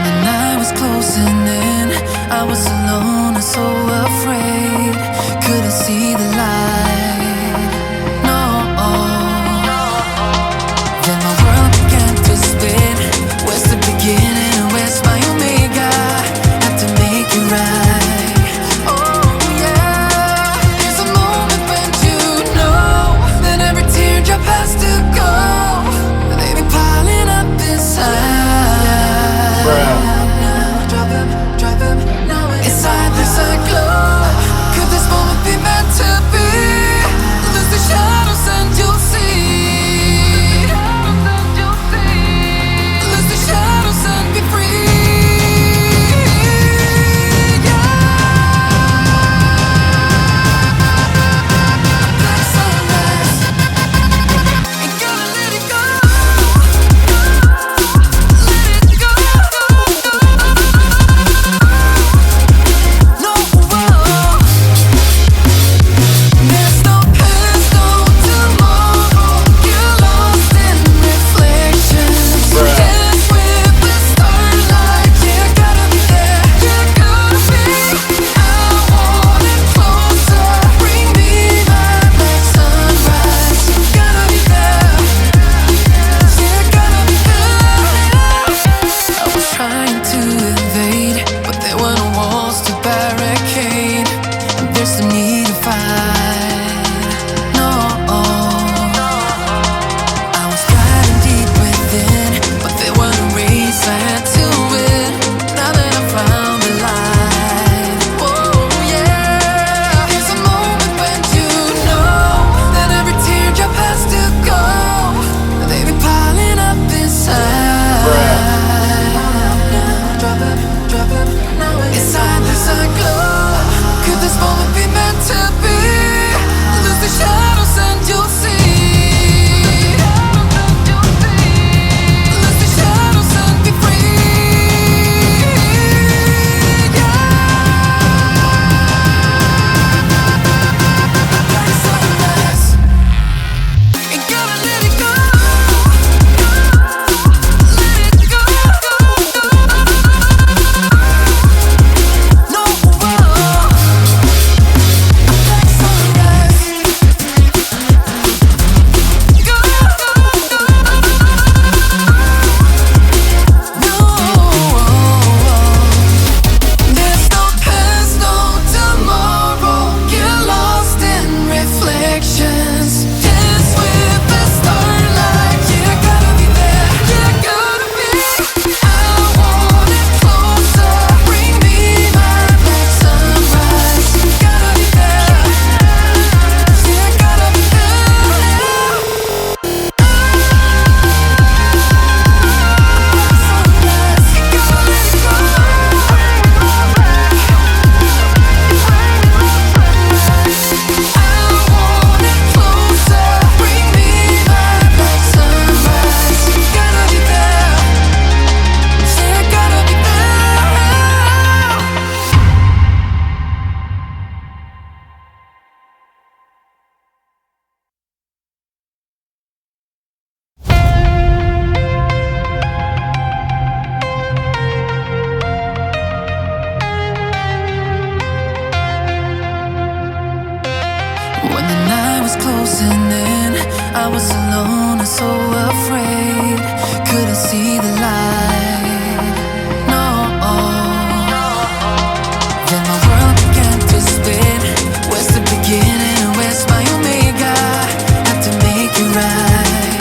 When the night was closing in, I was alone and so afraid. Couldn't see the light, no. Then my world began to spin. Where's the beginning and where's my omega? Had to make it right. Oh yeah. There's a moment when you know that every teardrop has to go. They've been piling up inside. Inside there's a glow. Could this moment be meant to be? Lose the shadows and you'll see. Lose the shadows and be free. Black sunrise. Ain't gotta let it go. Let it go. No, there's no past, no tomorrow. You're lost in reflections. Dance with the starlight. Yeah, gotta be there. Yeah, gotta be. I want it closer. Bring me my black sunrise. Gotta be there. Yeah, gotta be there. I was trying to invade, but there were no walls to barricade. And there's no need to fight, no. I was gliding deep within, but there were no race I had to win. Now that I found the light, oh yeah. There's a moment when you know that every teardrop has to go. They've been piling up inside. Inside there's a glow. Could this moment be meant to be? Lose the shadows and you'll see. Lose the shadows and be free. Black sunrise. Ain't gotta let it go. Let it go. No, black sunrise. Go. No, there's no past, no tomorrow. You're lost in reflections. Dance with the starlight. Yeah, gotta be there. Yeah, gotta be. I want it closer. Bring me my black sunrise. Gotta be there. Yeah, gotta be there. Sunrise. Gotta let it go. I want it closer. Bring me my black sunrise. Gotta be there. Yeah, gotta be there. When the night was closing in, I was alone and so afraid. Couldn't see the light, no. Then my world began to spin. Where's the beginning and where's my omega? Had to make it right.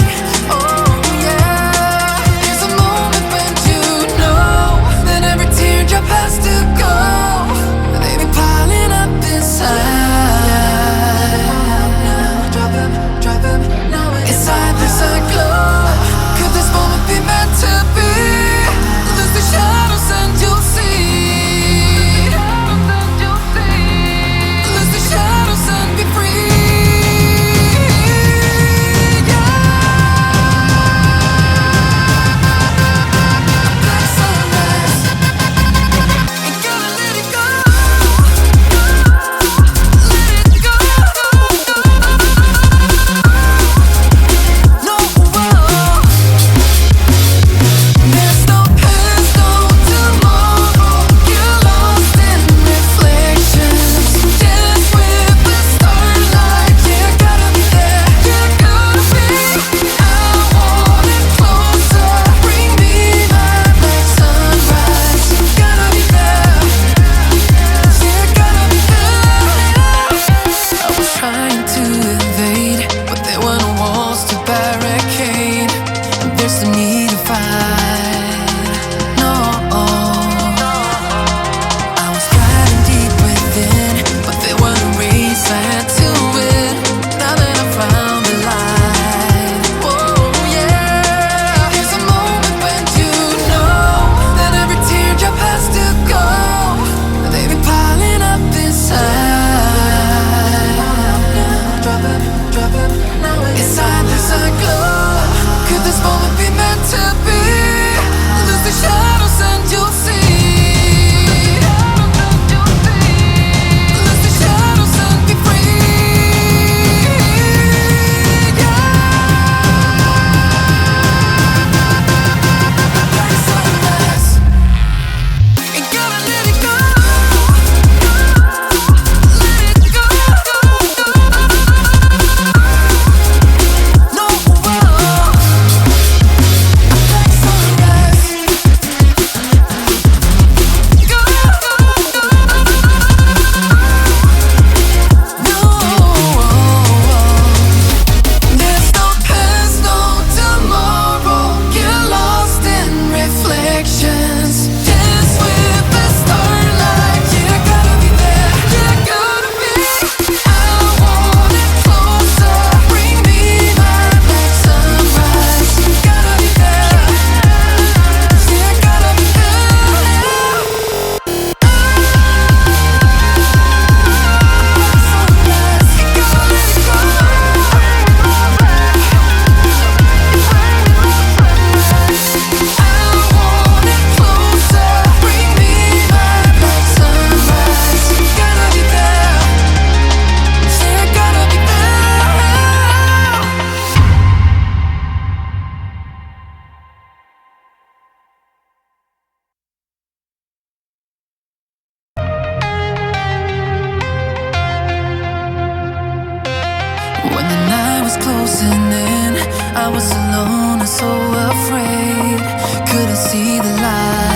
Oh yeah. There's a moment when you know that every teardrop has to go. They've been piling up inside. Inside there's a glow. Could this moment be meant to be? the night was closing in, I was alone and so afraid. Couldn't see the light.